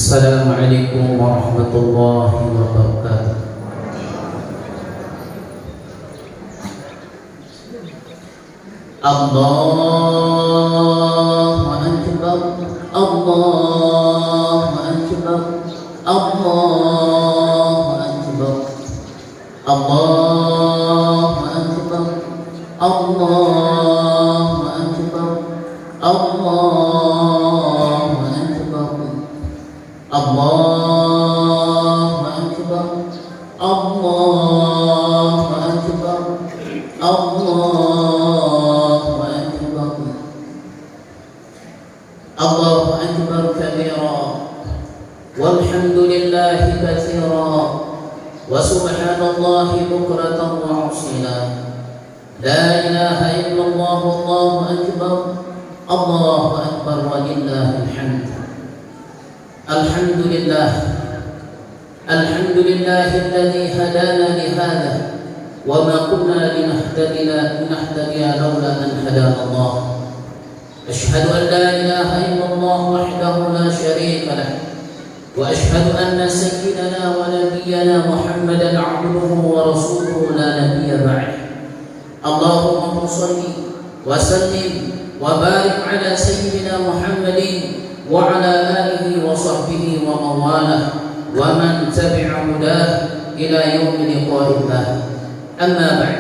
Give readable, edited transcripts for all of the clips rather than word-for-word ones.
Assalamualaikum warahmatullahi wabarakatuh. Allahu Akbar, Allahu Akbar, Allahu Akbar, Allahu Akbar, Allahu Akbar, Allahu Akbar, Allahu Akbar, Allahu Akbar, Allahu Akbar, Allahu Akbar kabira, walhamdulillahi katsira, wa subhanallahi bukratan wa asila. La ilaha illallah, Allahu Akbar, Allahu Akbar wa lillahil hamd. Alhamdulillah, alhamdulillahilladzi hadana li hadha wa ma kunna linahtadiya laula an hadana Allah. Ashhadu an la ilaha illallah wahdahu la sharika lah wa ashhadu anna sayyidana wa nabiyyana Muhammadan abduhu wa rasuluhu la nabiyya ba'dah. Allahumma shalli wa sallim wa barik ala sayyidina Muhammadin wa ala alihi wa sahbihi wa mawalah wa man tabi'a hudah ila yaumil liqa'illah. Amma ba'd,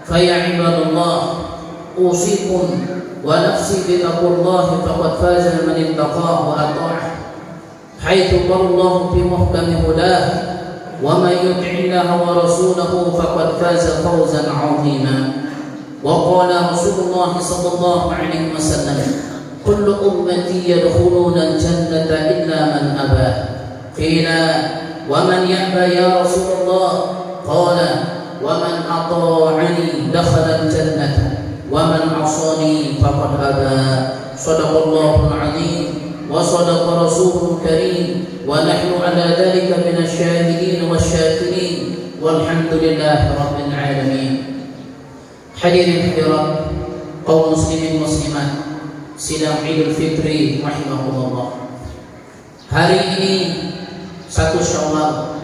fa ya ibadallah, usikum wa nafsi bi taqwallahi faqad faza man ittaqa wa ata'a. Haitsu qala Allah fi muhkami hudah, wa man yuti'illaha wa rasulahu faqad faza fawzan 'azima. Wa qala Rasulullah sallallahu alaihi wasallam, kullu ummati yadkhuluna al-jannata illa man aba. Qila wa man ya'ba ya Rasulullah? Qala wa man ata'ani dakhala al-jannata wa man 'asani faqad aba. Shadaqallahul 'azim wa shadaqa rasuluhul karim wa nahnu 'ala dhalika minasy-syahidin wasy-syakirin walhamdulillahi rabbil alamin. Hadirin hadirat kaum muslimin muslimat sidang Idul Fitri rahimahullah. Hari ini 1 Syawal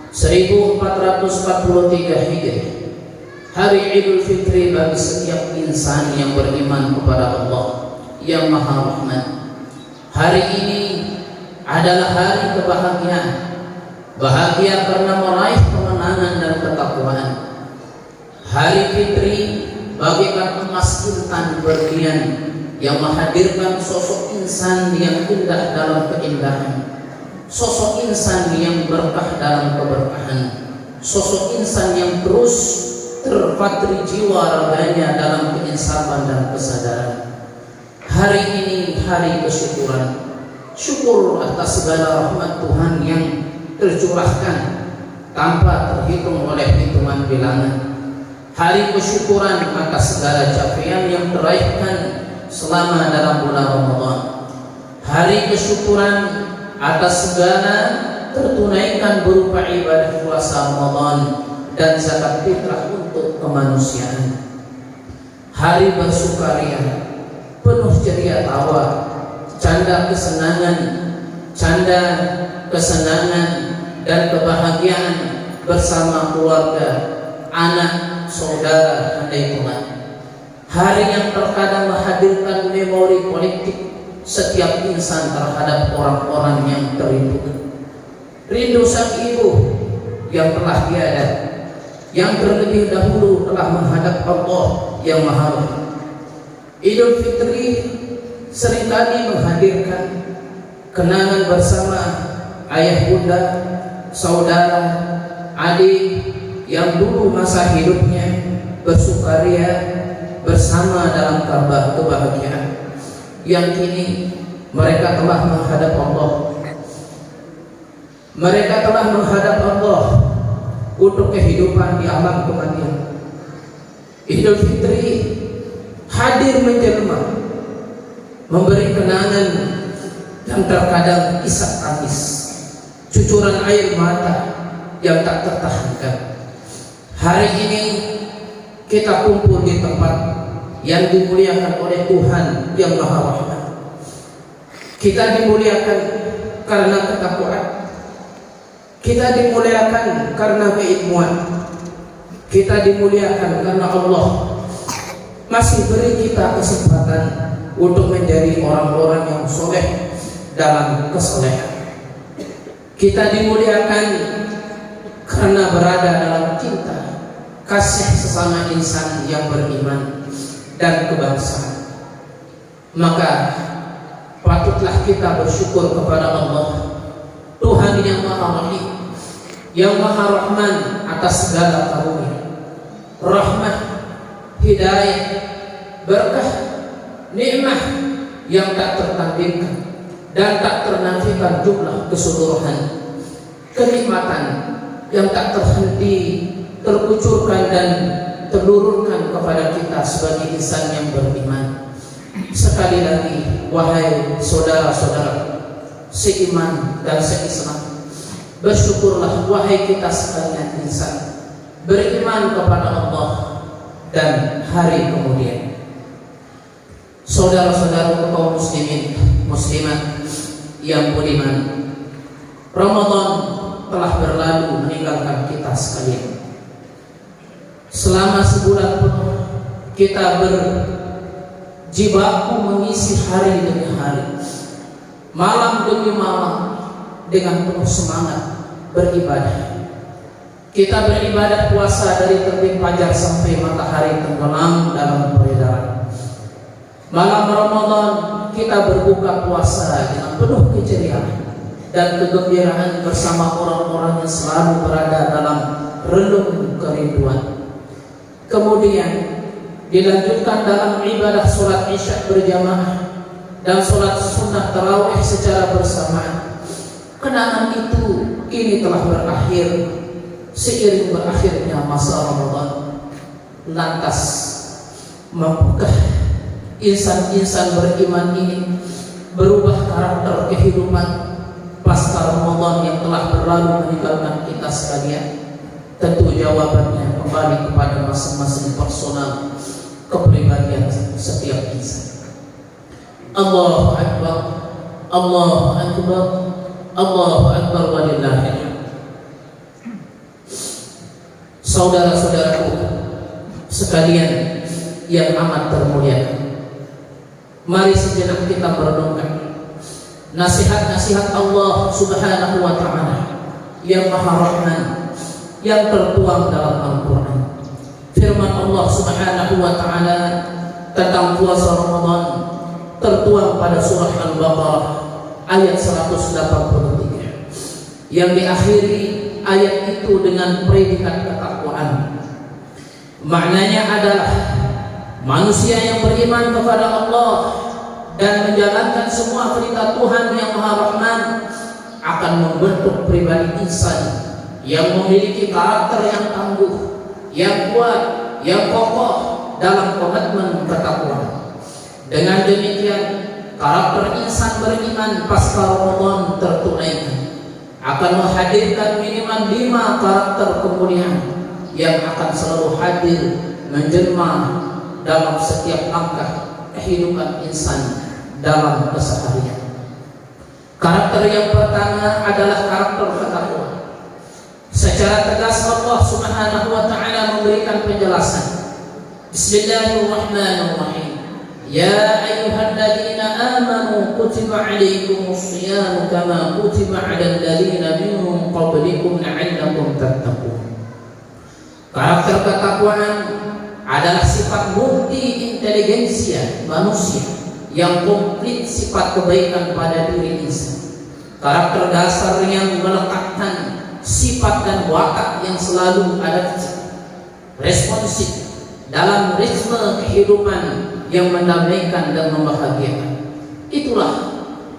1443 Hijriah, hari Idul Fitri bagi setiap insan yang beriman kepada Allah yang Maha Rahman. Hari ini adalah hari kebahagiaan, bahagia karena meraih kemenangan dan ketakwaan. Hari Fitri bagaikan emas intan berlian yang menghadirkan sosok insan yang indah dalam keindahan, sosok insan yang berkah dalam keberkahan, sosok insan yang terus terpatri jiwa raganya dalam keinsafan dan kesadaran. Hari ini hari kesyukuran, syukur atas segala rahmat Tuhan yang tercurahkan tanpa terhitung oleh hitungan bilangan. Hari kesyukuran atas segala capaian yang teraihkan selama dalam bulan Ramadan. Hari kesyukuran atas segala tertunaikan berupa ibadah puasa Ramadan dan zakat fitrah untuk kemanusiaan. Hari bersukaria, penuh ceria tawa, canda kesenangan dan kebahagiaan bersama keluarga, anak, saudara, handai Tuhan. Hari yang terkadang menghadirkan memori politik setiap insan terhadap orang-orang yang terindu. Rindu sang ibu yang telah tiada, yang terlebih dahulu telah menghadap Allah yang Maha Rahman. Idul Fitri seringkali menghadirkan kenangan bersama ayah bunda, saudara, adik yang dulu masa hidupnya bersukaria bersama dalam kabar kebahagiaan, yang kini mereka telah menghadap Allah. Mereka telah menghadap Allah untuk kehidupan di alam kematian. Idul Fitri hadir menjelma, memberi kenangan dan terkadang isak tangis, cucuran air mata yang tak tertahankan. Hari ini kita kumpul di tempat yang dimuliakan oleh Tuhan yang Maha Rahman. Kita dimuliakan karena ketakwaan. Kita dimuliakan karena keilmuan. Kita dimuliakan karena Allah masih beri kita kesempatan untuk menjadi orang-orang yang soleh dalam kesolehan. Kita dimuliakan karena berada dalam cinta, kasih sesama insan yang beriman dan kebangsaan. Maka patutlah kita bersyukur kepada Allah, Tuhan yang Maha Rahim, yang Maha Rahman atas segala karunia, rahmah, hidayah, berkah, nikmat yang tak tertandingkan dan tak ternafikan jumlah keseluruhan, kenikmatan yang tak terhenti terkucurkan dan terlururkan kepada kita sebagai insan yang beriman. Sekali lagi, wahai saudara-saudara seiman dan seislam, bersyukurlah wahai kita sekalian insan beriman kepada Allah dan hari kemudian. Saudara-saudara kaum muslimin muslimat yang budiman, Ramadan telah berlalu meninggalkan kita sekalian. Selama sebulan penuh kita berjibaku mengisi hari demi hari, malam demi malam dengan penuh semangat beribadah. Kita beribadah puasa dari terbit fajar sampai matahari tenggelam dalam peredaran. Malam Ramadan kita berbuka puasa dengan penuh keceriaan dan kegembiraan bersama orang-orang yang selalu berada dalam relung kerinduan. Kemudian dilanjutkan dalam ibadah sholat isya berjamaah dan sholat sunnah tarawih secara bersamaan. Kenangan itu kini telah berakhir seiring berakhirnya masa Ramadan. Lantas mampukah insan-insan beriman ini berubah karakter kehidupan pasca Ramadan yang telah berlalu meninggalkan kita sekalian? Tentu jawabannya kembali kepada masing-masing personal kepribadian setiap insan. Allahu Akbar, Allahu Akbar, Allahu Akbar walillahil. Saudara-saudaraku sekalian yang amat termuliakan, mari sejenak kita merenungkan nasihat-nasihat Allah Subhanahu wa Ta'ala yang Maha Rahman yang tertuang dalam Al-Quran. Firman Allah Subhanahu wa Ta'ala tentang puasa Ramadan tertuang pada surah Al-Baqarah ayat 183 yang diakhiri ayat itu dengan predikat ketakwaan. Maknanya adalah manusia yang beriman kepada Allah dan menjalankan semua perintah Tuhan yang Maha Rahman akan membentuk pribadi insan yang memiliki karakter yang tangguh, yang kuat, yang kokoh dalam komitmen ketakwaan. Dengan demikian, karakter insan beriman pasca Ramadan tertunaikan akan menghadirkan minimal 5 karakter kemuliaan yang akan selalu hadir menjelma dalam setiap langkah kehidupan insan dalam keseharian. Karakter yang pertama adalah karakter ketakwaan. Secara tegas Allah Subhanahu wa Ta'ala memberikan penjelasan. Bismillahirrahmanirrahim. Ya ayyuhalladzina amanu kutiba 'alaikumus shiyam kama kutiba 'alal ladzina min qablikum la'allakum tattaqun. Karakter ketakwaan adalah sifat multi intelijensia manusia yang komplit sifat kebaikan pada diri insan. Karakter dasar yang melekatkan sifat dan watak yang selalu adaptif, responsif dalam ritme kehidupan yang mendamaikan dan membahagiakan. Itulah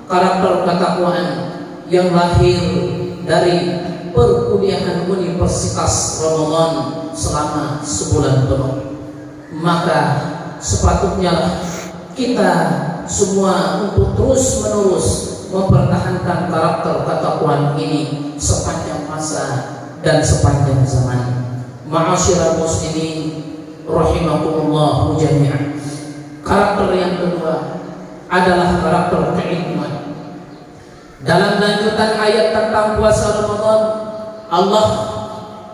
karakter ketakwaan yang lahir dari perkuliahan Universitas Ramadan selama sebulan penuh. Maka sepatutnya kita semua untuk terus menerus mempertahankan karakter ketakwaan ini sepanjang masa dan sepanjang zaman. Ma'asyiral muslimin rahimakumullah jami'an. Karakter yang kedua adalah karakter keilmuan. Dalam lanjutan ayat tentang puasa Ramadan, Allah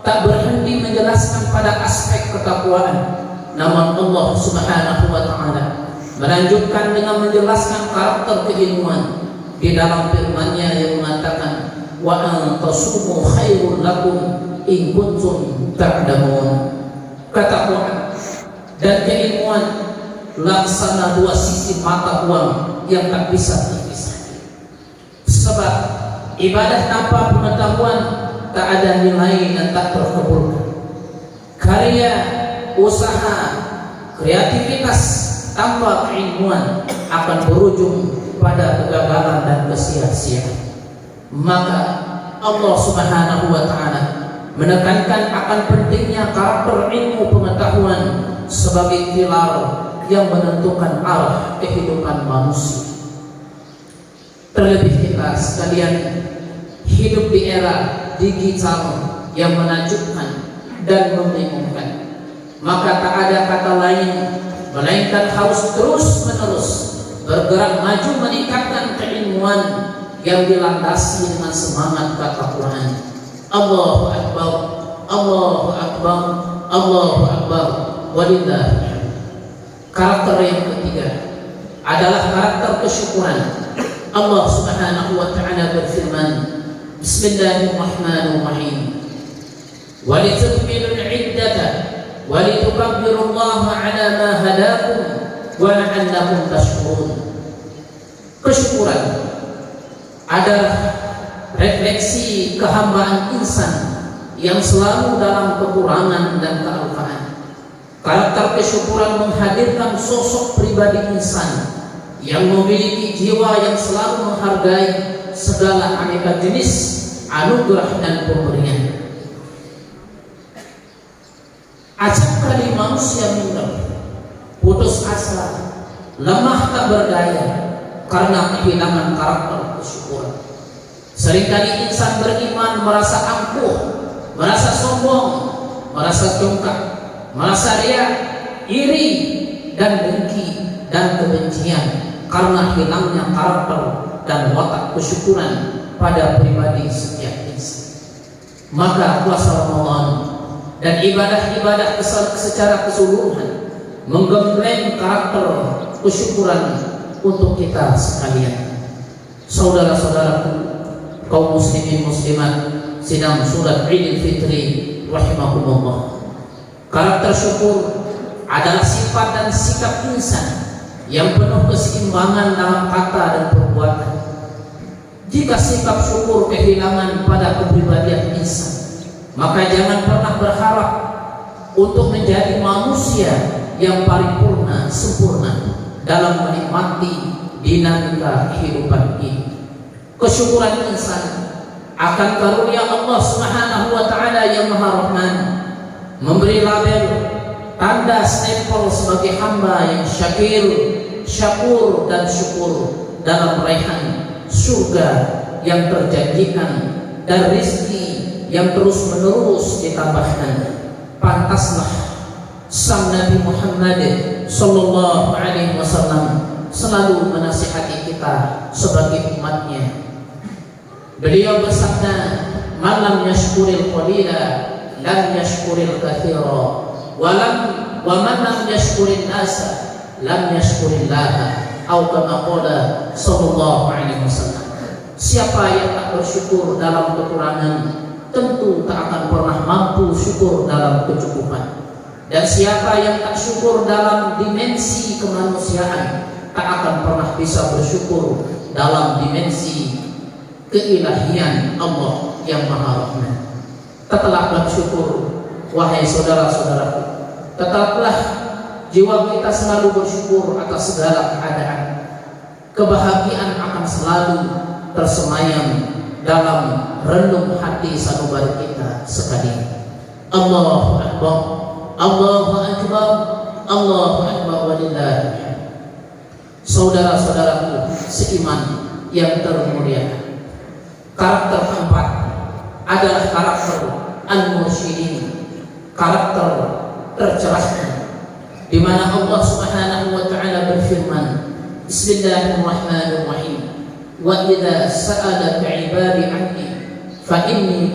tak berhenti menjelaskan pada aspek ketakwaan. Namun Allah Subhanahu wa Ta'ala melanjutkan dengan menjelaskan karakter keilmuan di dalam firman-Nya yang mengatakan, wa an tasumu khairul lakum in kuntum ta'lamun. Ketakwaan dan keilmuan laksana dua sisi mata uang yang tak bisa dipisah. Sebab ibadah tanpa pengetahuan tak ada nilai dan tak terkabulkan. Karya, usaha, kreativitas tanpa keilmuan akan berujung pada kegagalan dan kesia-siaan. Maka Allah Subhanahu wa Ta'ala menekankan akan pentingnya karakter ilmu pengetahuan sebagai pilar yang menentukan arah kehidupan manusia. Terlebih kita sekalian hidup di era digital yang menakjubkan dan membingungkan, maka tak ada kata lain melainkan harus terus-menerus bergerak maju meningkatkan keilmuan yang dilandasi dengan semangat ketakwaan. Allahu Akbar, Allahu Akbar, Allahu Akbar, walillah. Karakter yang ketiga adalah karakter kesyukuran. Allah Subhanahu wa Ta'ala berfirman, Bismillahirrahmanirrahim, walitukmilul iddata walitukabbirullaha ala ma hadakum wa la'allakum tashkurun. Kesyukuran adalah refleksi kehambaan insan yang selalu dalam kekurangan dan kealpaan. Karakter kesyukuran menghadirkan sosok pribadi insan yang memiliki jiwa yang selalu menghargai segala aneka jenis anugerah dan pemberian. Acap kali manusia minder, putus asa, lemah tak berdaya karena kehilangan karakter kesyukuran. Seringkali insan beriman merasa angkuh, merasa sombong, merasa congkak, merasa riak, iri, dan dengki dan kebencian karena hilangnya karakter dan watak kesyukuran pada pribadi setiap insan. Maka puasa Ramadan dan ibadah-ibadah secara keseluruhan menggembleng karakter kesyukuran untuk kita sekalian. Saudara-saudaraku, kaum muslimin muslimat sidang surat Idul Fitri rahimakumullah. Karakter syukur adalah sifat dan sikap insan yang penuh keseimbangan dalam kata dan perbuatan. Jika sikap syukur kehilangan pada kepribadian insan, maka jangan pernah berharap untuk menjadi manusia yang paripurna, sempurna dalam menikmati dinamika kehidupan ini. Kesyukuran insan akan karunia Allah Subhanahu wa Ta'ala yang Maha Rahman memberi label, tanda stempel sebagai hamba yang syakir, syakur dan syukur dalam raihan surga yang terjanjikan dan rezeki yang terus menerus ditambahkan. Pantaslah sang Nabi Muhammad sallallahu alaihi wasallam selalu menasihati kita sebagai umatnya. Beliau bersabda, "Man lam yashkuril qalila lam yashkuril katsira, wa man lam yashkurin nasa lam yashkurillah." Atau kama qala sallallahu alaihi wasallam. Siapa yang tak bersyukur dalam kekurangan, tentu tak akan pernah mampu syukur dalam kecukupan. Dan siapa yang tak syukur dalam dimensi kemanusiaan, tak akan pernah bisa bersyukur dalam dimensi keilahian Allah yang Maha Rahman. Tetaplah bersyukur, wahai saudara-saudaraku. Tetaplah jiwa kita selalu bersyukur atas segala keadaan. Kebahagiaan akan selalu tersemayam dalam renung hati sanubari kita sekalian. Allahu Akbar, Allahu Akbar, Allahu Akbar, walillahil hamd. Saudara-saudaraku seiman yang termulia, karakter keempat adalah karakter al-mursyidin, karakter tercerahkan, di mana Allah Subhanahu wa Ta'ala berfirman, Bismillahirrahmanirrahim, wa idza sa'alaka 'ibadi 'anni fa inni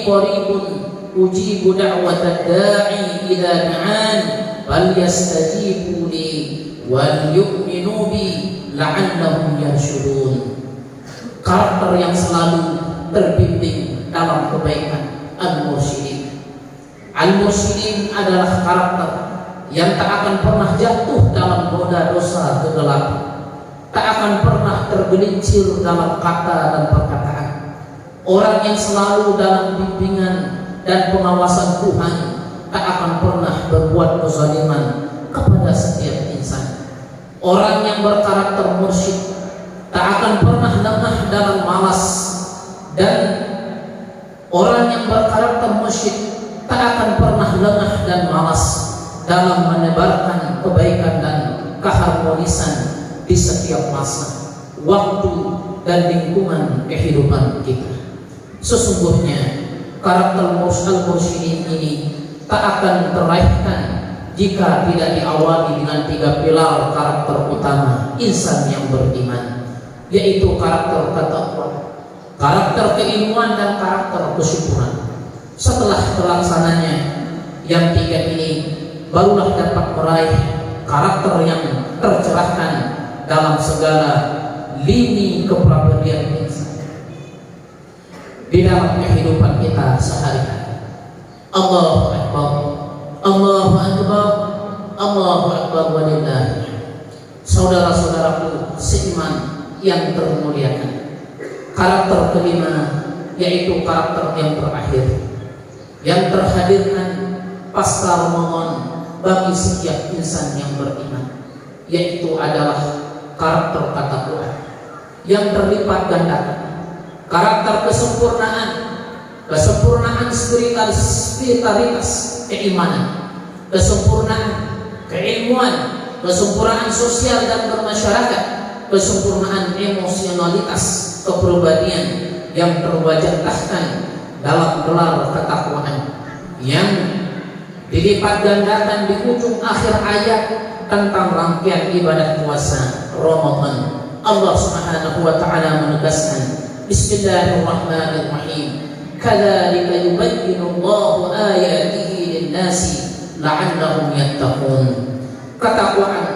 qaribun ujibu da'watad da'i idza da'an falyastajibu li wal yu'minu bi la'allahum yarshudun. Karakter yang selalu terbimbing dalam kebaikan, al-mursyidin. Al-mursyidin adalah karakter yang tak akan pernah jatuh dalam noda dosa kegelapan, tak akan pernah tergelincir dalam kata dan perkataan. Orang yang selalu dalam bimbingan dan pengawasan Tuhan tak akan pernah berbuat kezaliman kepada setiap insan. Orang yang berkarakter mursyid tak akan pernah lemah dalam malas, dan orang yang berkarakter mursyid tak akan pernah lengah dan malas dalam menebarkan kebaikan dan keharmonisan di setiap masa, waktu, dan lingkungan kehidupan kita. Sesungguhnya karakter al-mursyidin ini tak akan terlahirkan jika tidak diawali dengan 3 pilar karakter utama insan yang beriman, yaitu karakter ketakwaan, karakter keilmuan, dan karakter kesyukuran. Setelah terlaksananya yang 3 ini, barulah dapat meraih karakter yang tercerahkan dalam segala lini kepribadian insan di dalam kehidupan kita sehari-hari. Allahu Akbar, Allahu Akbar, Allahu Akbar walillah. Saudara-saudaraku seiman yang termuliakan, karakter kelima yaitu karakter yang terakhir yang terhadirkan pasca Ramadan bagi setiap insan yang beriman, yaitu adalah karakter ketakwaan yang terlipat gandakan. Karakter kesempurnaan spiritualitas keimanan, kesempurnaan keilmuan, kesempurnaan sosial dan bermasyarakat, kesempurnaan emosionalitas kepribadian yang terwajibkan dalam gelar ketakwaan yang dilipat gandakan di ujung akhir ayat tentang rangkaian ibadah puasa Ramadan. Allah Subhanahu wa taala menegaskan, Bismillahirrahmanirrahim, kadzalika yubayyinu Allahu ayatihi lin-nasi la'allahum yattaqun. Ketakwaan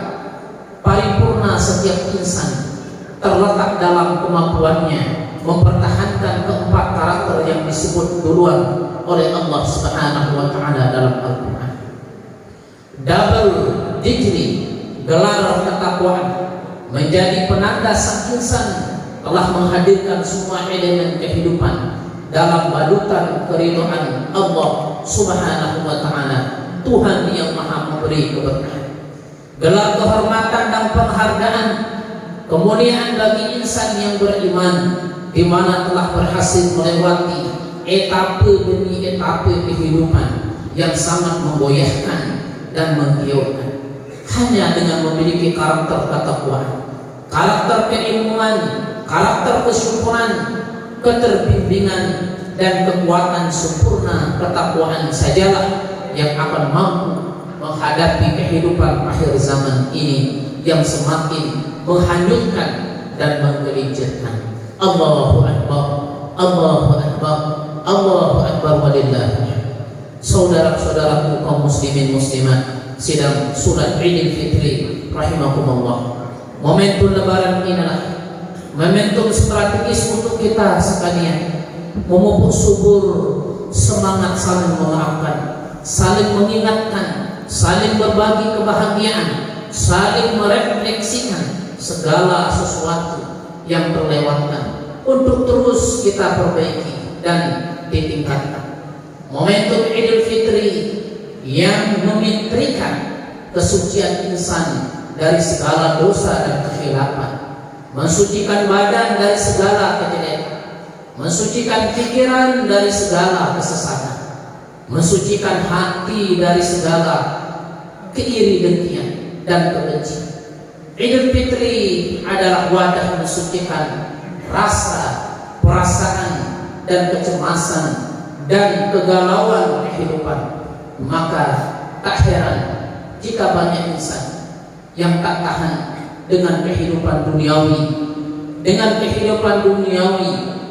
paripurna setiap insan terletak dalam kemampuannya mempertahankan 4 karakter yang disebut duluan oleh Allah Subhanahu wa taala dalam Al-Qur'an. Double degree gelar ketakwaan menjadi penanda sang insan telah menghadirkan semua elemen kehidupan dalam balutan keridhaan Allah Subhanahu wa taala, Tuhan yang Maha Memberi keberkahan. Gelar kehormatan dan penghargaan, kemuliaan bagi insan yang beriman, di mana telah berhasil melewati etape demi etape kehidupan yang sangat menggoyahkan dan menggiurkan. Hanya dengan memiliki karakter ketakwaan, karakter keilmuan, karakter kesyukuran, keterbimbingan, dan kekuatan sempurna ketakwaan sajalah yang akan mampu menghadapi kehidupan akhir zaman ini yang semakin menghanyutkan dan menggelincirkan. Allahu Akbar, Allahu Akbar, Allahu Akbar walillah. Saudara-saudaraku kaum muslimin muslimat, sidang sunat Idul Fitri rahimakumullah. Momentum lebaran inilah momentum strategis untuk kita sekalian memupuk subur semangat saling memaafkan, saling mengingatkan, saling berbagi kebahagiaan, saling merefleksikan segala sesuatu yang terlewatkan untuk terus kita perbaiki dan ditingkatkan. Momentum Idul Fitri yang memitrikan kesucian insan dari segala dosa dan kehilapan, mensucikan badan dari segala kejelekan, mensucikan pikiran dari segala kesesatan, mensucikan hati dari segala keiri dengkian dan kebencian. Idul Fitri adalah wadah mensucikan rasa, perasaan, dan kecemasan dan kegalauan kehidupan. Maka tak heran jika banyak insan yang tak tahan dengan kehidupan duniawi,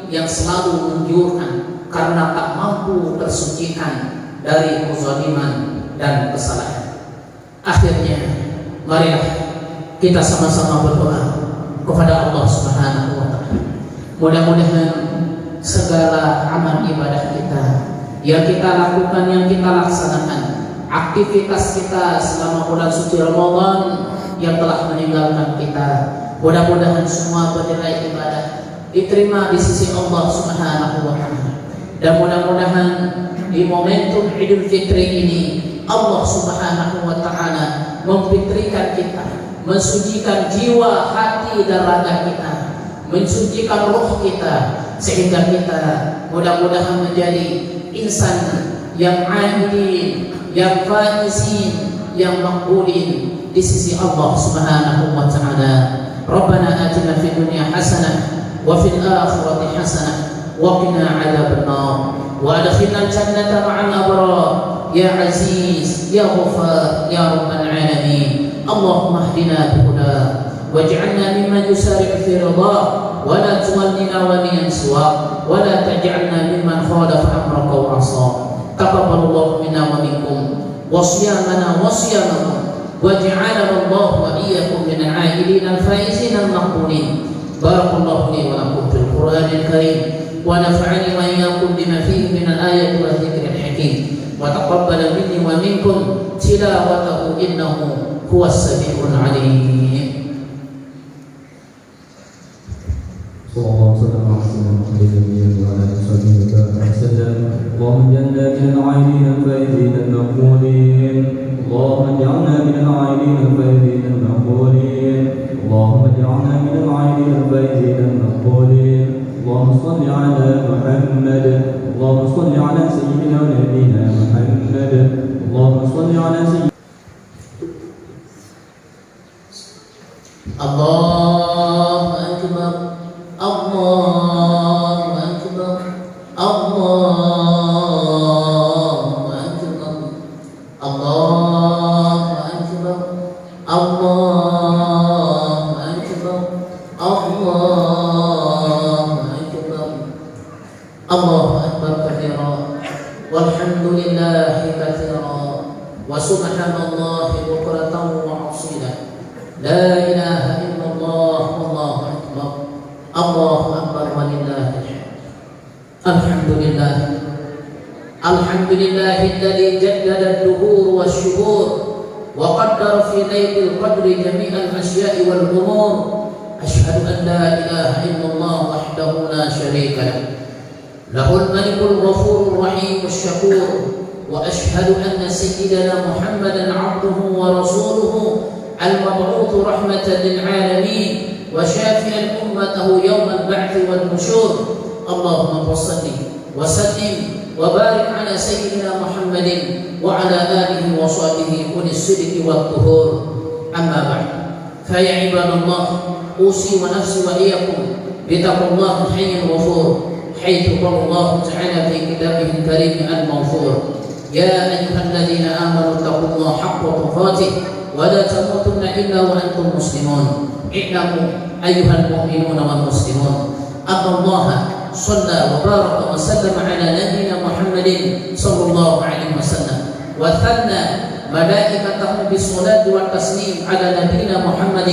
yang selalu menjurkan karena tak mampu tersucikan dari kezaliman dan kesalahan. Akhirnya, marilah kita sama-sama berdoa kepada Allah Subhanahu wa Ta'ala. Mudah-mudahan segala amal ibadah kita yang kita lakukan, yang kita laksanakan, aktivitas kita selama bulan suci Ramadan yang telah meninggalkan kita, mudah-mudahan semua bernilai ibadah, diterima di sisi Allah Subhanahu wa Ta'ala. Dan mudah-mudahan di momentum Idul Fitri ini Allah Subhanahu wa Ta'ala memfitrikan kita, mensucikan jiwa, hati dan raga kita, mensucikan roh kita, sehingga kita mudah-mudahan menjadi insan yang adil, yang faizin, yang maqbulin di sisi Allah Subhanahu wa Ta'ala. Rabbana atina fid dunya hasanah wa fil akhirati hasanah wa qina adzabannar wa adkhilnal jannata ma'al abrar ya aziz ya ghafar ya rabbal alamin. Allahumma ihdina bihuda waj'alna mimman yusari'u fi ridha wa la tuwallina waliyan siwa wa la taj'alna mimman khalafa amraka wa 'asa. Taqabbalallahu minna wa minkum wa siyamana wa siyamakum waj'alana Allah wa iyyakum min al-'aidin al-faizin al-maqbulin. Barakallahu li wa lakum fil Qur'anil Karim wa nafa'ani wa iyyakum bima fihi min al-ayati wa dhikril hakim wa taqabbala minni wa minkum tilawatahu innahu huwas sami'ul 'alim. Sallallahu alaihi wasallam. اللهم اجعلنا من العائلين الفائزين المقبولين. اللهم اجعلنا من العائلين الفائزين المقبولين. اللهم اجعلنا من العائلين الفائزين المقبولين. اللهم صل على محمد. اللهم صل على سيدنا ونبينا محمد. اللهم صل على سيدنا Allahu Akbar, Allahu Akbar, Allahu Akbar, Allahu Akbar, Allahu Akbar, Allahu Akbar, Allahu Akbar katsira walhamdulillahi katsira wa subhanallahi bukratan wa asila. La ilaha illallah wallahu akbar. Allahu akbar walillahil hamd. Alhamdulillah. Alhamdulillahilladzi jaddada ad-duhur wasyuhur wa qaddara fi lailatul qadri jami'al asya'i wal umur. Asyhadu an la ilaha illallah wahdahu la syarika lah. Lahul malikul ghafurur rahim wasyakur. Wa asyhadu anna sayyidana Muhammadan 'abduhu wa rasuluhu المبعوث رحمة للعالمين وشافيا أمته يوم البعث والنشور. اللهم صل وسلم وبارك على سيدنا محمد وعلى آله وصحبه أولي الصدق والطهور. أما بعد فيا عباد الله أوصي ونفسي وإياكم بتقوى الله الحي الغفور حيث قال الله تعالى في كتابه الكريم المغفور يا أيها الذين آمنوا اتقوا الله حق تقاته ولا تموتن إلا وأنتم مسلمون. اعلموا أيها المؤمنون والمسلمون أن الله صلى وبارك وسلم على نبينا محمد صلى الله عليه وسلم وثنى ملائكته بالصلاة والتسليم على نبينا محمد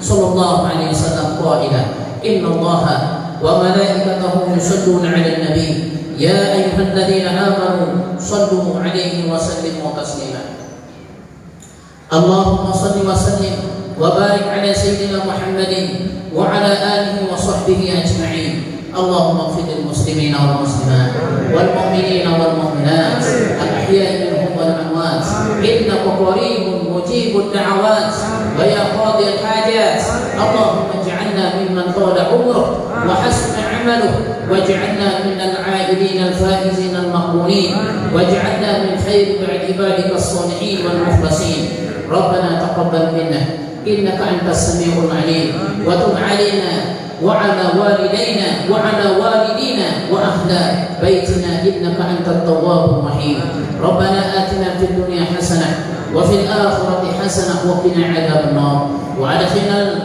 صلى الله عليه وسلم قائلا إن الله وملائكته يصلون على النبي يا أيها الذين آمنوا صلوا عليه وسلموا تسليما. اللهم صل وسلم وبارك على سيدنا محمد وعلى آله وصحبه أجمعين. اللهم اغفر للمسلمين والمسلمات والمؤمنين والمؤمنات الأحياء منهم والأموات إنك قريب مجيب الدعوات ويا قاضي الحاجات. اللهم اجعلنا ممن طال عمره وحسن عمله واجعلنا من العائلين الفائزين المقبولين واجعلنا من خير بعد عبادك الصالحين والمخلصين. ربنا تقبل منا إنك أنت السميع العليم وتب علينا وعلى والدينا وعلى والدينا وأهل بيتنا إنك أنت التواب الرحيم ربنا آتنا في الدنيا حسنة وفي الآخرة حسنة وقنا عذاب النار وأدخلنا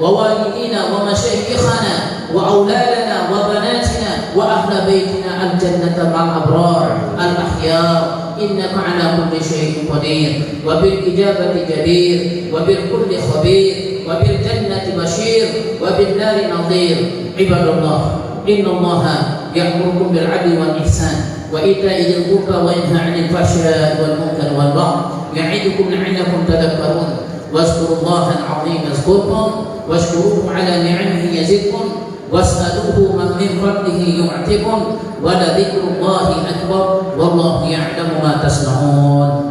ووالدينا ومشايخنا وأولادنا وبناتنا وأهل بيتنا الجنة مع الأبرار الأحياء إنك على كل شيء قدير وبالإجابة جدير وبالكل خبير وبالجنة بشير وبالنار نظير عباد الله إن الله يأمركم بالعدل والإحسان وإيتاء ذي القربى وينهى عن الفحشاء والمنكر والبغي يعظكم لعلكم تذكرون واذكروا الله العظيم يذكركم واشكروه على نعمه يزدكم واسألوه من فضله يعطكم ولذكر الله أكبر والله يعلم ما تصنعون